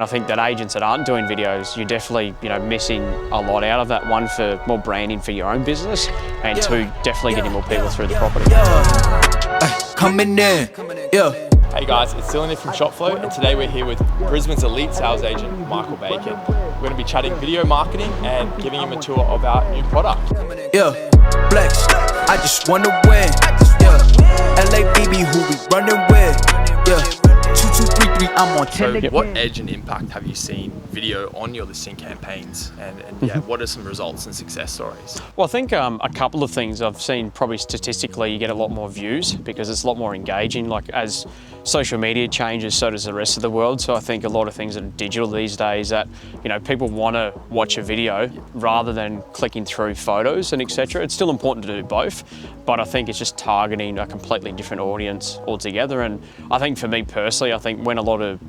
I think that agents that aren't doing videos, you're definitely, missing a lot out of that. One, for more branding for your own business, and two, definitely getting more people through the property. Coming in, yeah. Hey guys, it's Dylan here from ShopFlow, and today we're here with Brisbane's elite sales agent, Michael Bacon. We're going to be chatting video marketing and giving him a tour of our new product. Yeah, flex, I just wanna win. Yeah, LA BB, who we running with. Yeah, 2233, I'm on 10. So what edge and impact have you seen video on your listing campaigns, and yeah, what are some results and success stories? Well, I think a couple of things I've seen. Probably statistically, you get a lot more views because it's a lot more engaging. Like, as social media changes, so does the rest of the world. So I think a lot of things that are digital these days, that people want to watch a video rather than clicking through photos and etc. It's still important to do both, but I think it's just targeting a completely different audience altogether. And I think for me personally, I think when a lot of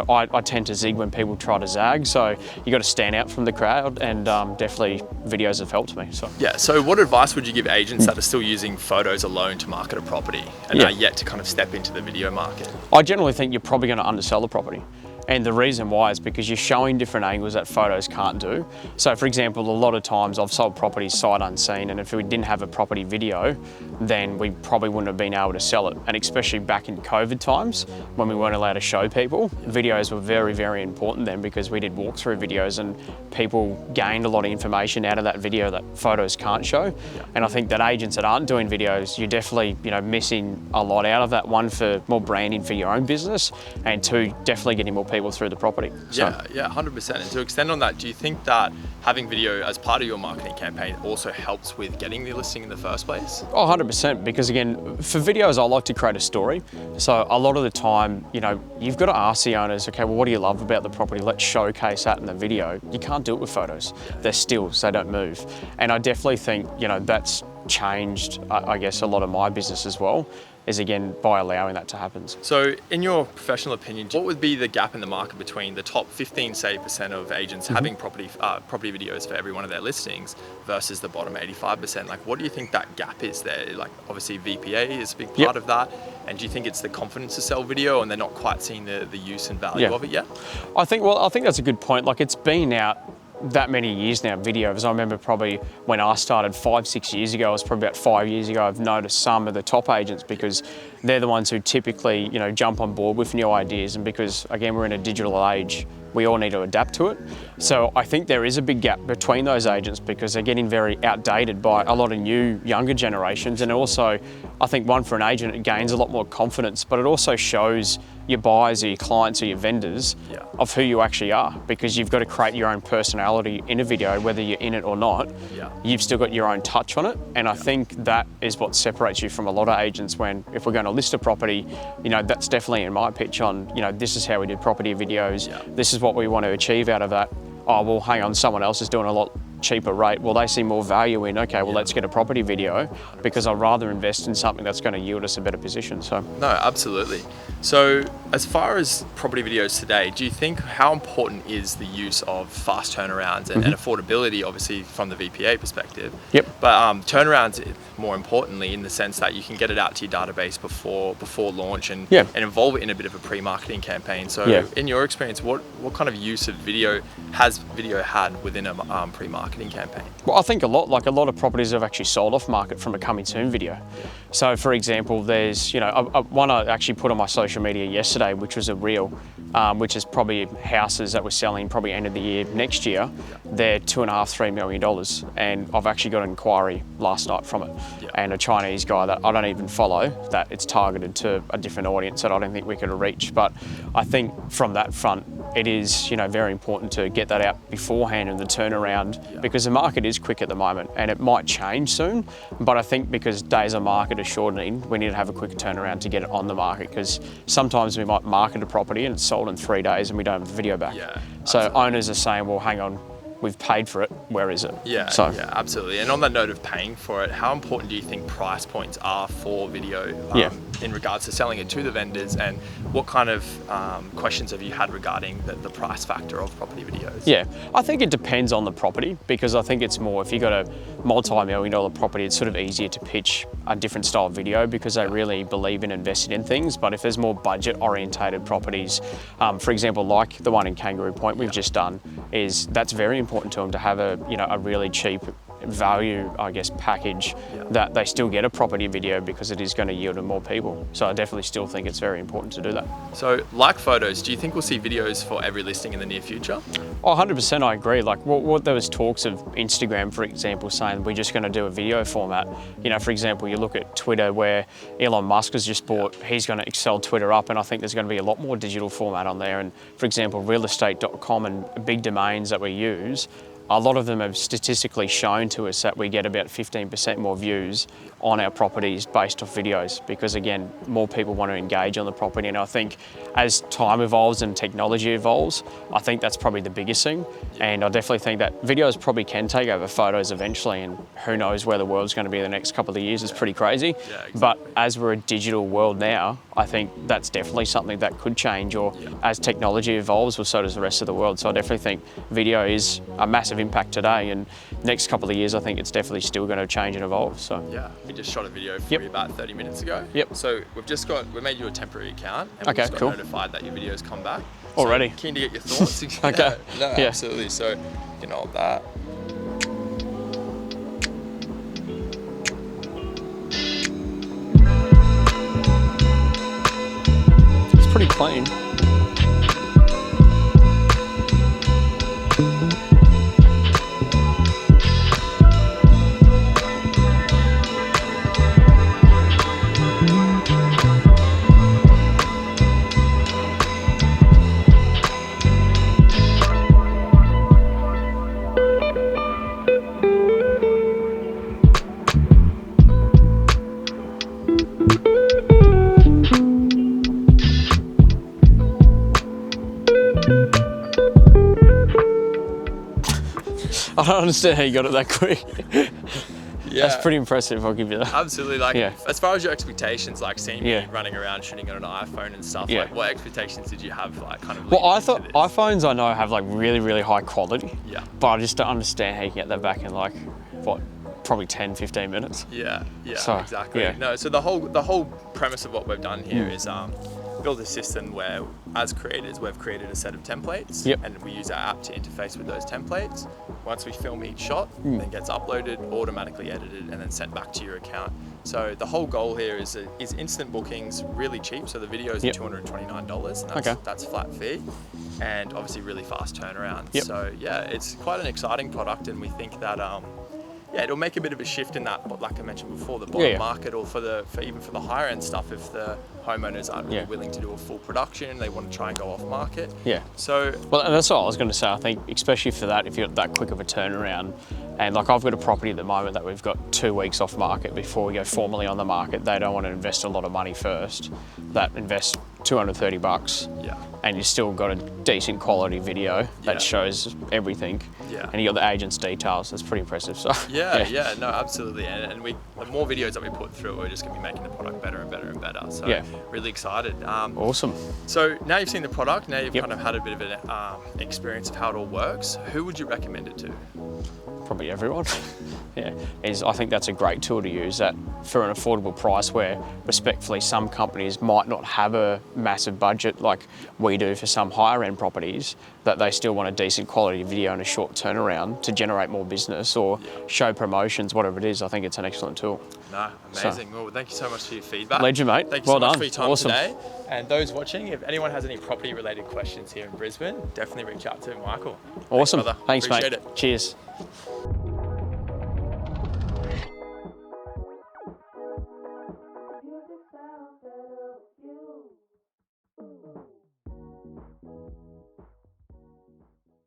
I tend to zig when people try to zag, so you got to stand out from the crowd, and definitely videos have helped me. So yeah, so what advice would you give agents that are still using photos alone to market a property and are yet to kind of step into the video market? I generally think you're probably going to undersell the property. And the reason why is because you're showing different angles that photos can't do. So for example, a lot of times I've sold properties sight unseen, and if we didn't have a property video, then we probably wouldn't have been able to sell it. And especially back in COVID times, when we weren't allowed to show people, videos were very, very important then, because we did walkthrough videos and people gained a lot of information out of that video that photos can't show. And I think that agents that aren't doing videos, you're definitely missing a lot out of that. One, for more branding for your own business, and two, definitely getting more people through the property. So. Yeah, 100%. And to extend on that, do you think that having video as part of your marketing campaign also helps with getting the listing in the first place? Oh, 100%, because again, for videos, I like to create a story. So a lot of the time, you've got to ask the owners, okay, well, what do you love about the property? Let's showcase that in the video. You can't do it with photos. They're stills, they don't move. And I definitely think, that's changed, I guess, a lot of my business as well, is again by allowing that to happen. So in your professional opinion, what would be the gap in the market between the top 15% of agents having property videos for every one of their listings versus the bottom 85%? Like, what do you think that gap is there? Like, obviously VPA is a big part of that. And do you think it's the confidence to sell video and they're not quite seeing the use and value of it yet? I think that's a good point. Like, it's been out that many years now, videos. I remember probably when I started 5-6 years ago, it was probably about 5 years ago, I've noticed some of the top agents, because they're the ones who typically, jump on board with new ideas. And because, again, we're in a digital age, we all need to adapt to it. So I think there is a big gap between those agents, because they're getting very outdated by a lot of younger generations. And also, I think one, for an agent, it gains a lot more confidence, but it also shows your buyers or your clients or your vendors of who you actually are, because you've got to create your own personality in a video, whether you're in it or not. You've still got your own touch on it. And I think that is what separates you from a lot of agents. When, if we're going to list a property, that's definitely in my pitch on, this is how we did property videos. This is what we want to achieve out of that. Oh, well, hang on, someone else is doing a lot cheaper rate. Well, they see more value in, okay, well, let's get a property video, because I'd rather invest in something that's going to yield us a better position. So no, absolutely. So as far as property videos today, do you think, how important is the use of fast turnarounds and affordability, obviously from the VPA perspective? But turnarounds, more importantly, in the sense that you can get it out to your database before launch and involve it in a bit of a pre-marketing campaign. So in your experience, what kind of use of video has video had within a pre-marketing campaign? Well, I think a lot of properties have actually sold off market from a coming soon video. So for example, there's one I actually put on my social media yesterday, which was a reel, which is probably houses that we're selling probably end of the year next year. They're $2.5–3 million, and I've actually got an inquiry last night from it, and a Chinese guy that I don't even follow, that it's targeted to a different audience that I don't think we could reach. But I think from that front, it is very important to get that out beforehand in the turnaround, because the market is quick at the moment, and it might change soon. But I think because days on market are shortening, we need to have a quick turnaround to get it on the market, because sometimes we might market a property and it's sold in 3 days and we don't have the video back. So owners are saying, well, hang on, we've paid for it, where is it? Yeah, So, yeah, absolutely. And on the note of paying for it, how important do you think price points are for video in regards to selling it to the vendors, and what kind of questions have you had regarding the price factor of property videos? Yeah, I think it depends on the property, because I think it's more, if you've got a multi-million-dollar property, it's sort of easier to pitch a different style of video because they really believe in investing in things. But if there's more budget-orientated properties, for example, like the one in Kangaroo Point we've just done, that's very important to them to have a really cheap value, I guess, package that they still get a property video, because it is going to yield to more people. So I definitely still think it's very important to do that. So like photos, do you think we'll see videos for every listing in the near future? Oh, 100% I agree. Like what there was talks of Instagram, for example, saying we're just going to do a video format. For example, you look at Twitter, where Elon Musk has just bought, he's going to excel Twitter up, and I think there's going to be a lot more digital format on there. And for example, realestate.com and big domains that we use, a lot of them have statistically shown to us that we get about 15% more views on our properties based off videos, because again, more people want to engage on the property. And I think as time evolves and technology evolves, I think that's probably the biggest thing. And I definitely think that videos probably can take over photos eventually, and who knows where the world's going to be the next couple of years. It's pretty crazy. Yeah, exactly. But as we're a digital world now, I think that's definitely something that could change, or as technology evolves, well, so does the rest of the world. So I definitely think video is a massive impact today, and next couple of years I think it's definitely still going to change and evolve. So yeah, we just shot a video for you about 30 minutes ago. So we made you a temporary account, and we just got notified that your videos come back already. So keen to get your thoughts. Okay. No, absolutely. So you can hold that. It's pretty clean. I don't understand how you got it that quick. Yeah, that's pretty impressive, I'll give you that. Absolutely. Like, as far as your expectations, like seeing me running around shooting on an iPhone and stuff, like what expectations did you have, like kind of? Well, I thought iPhones I know have like really, really high quality. Yeah. But I just don't understand how you can get that back in like, what, probably 10, 15 minutes. Yeah, so, exactly. Yeah. No, so the whole premise of what we've done here is build a system where, as creators, we've created a set of templates, and we use our app to interface with those templates. Once we film each shot, then gets uploaded, automatically edited, and then sent back to your account. So the whole goal here is instant bookings, really cheap. So the videos are $229, and that's flat fee, and obviously really fast turnaround. So yeah, it's quite an exciting product, and we think that it'll make a bit of a shift in that, like I mentioned before, the bottom market, or even for the higher end stuff, if the homeowners aren't really willing to do a full production, they want to try and go off market. So well, and that's what I was going to say. I think especially for that, if you're that quick of a turnaround, and like I've got a property at the moment that we've got 2 weeks off market before we go formally on the market. They don't want to invest a lot of money first. That invest $230, and you still got a decent quality video that shows everything, and you got the agent's details. That's pretty impressive. So no, absolutely, and the more videos that we put through, we're just going to be making the product better and better and better. So really excited. Awesome. So now you've seen the product, now you've kind of had a bit of an experience of how it all works. Who would you recommend it to? Probably everyone. I think that's a great tool to use that for an affordable price, where respectfully some companies might not have a massive budget like we do for some higher end properties, that they still want a decent quality video and a short turnaround to generate more business or show promotions, whatever it is. I think it's an excellent tool. No, amazing. Well, thank you so much for your feedback. Legend, mate. Thank you so much for your time awesome. today. And those watching, if anyone has any property related questions here in Brisbane, definitely reach out to Michael. Awesome. Thanks, Thanks, mate. Appreciate it. Cheers.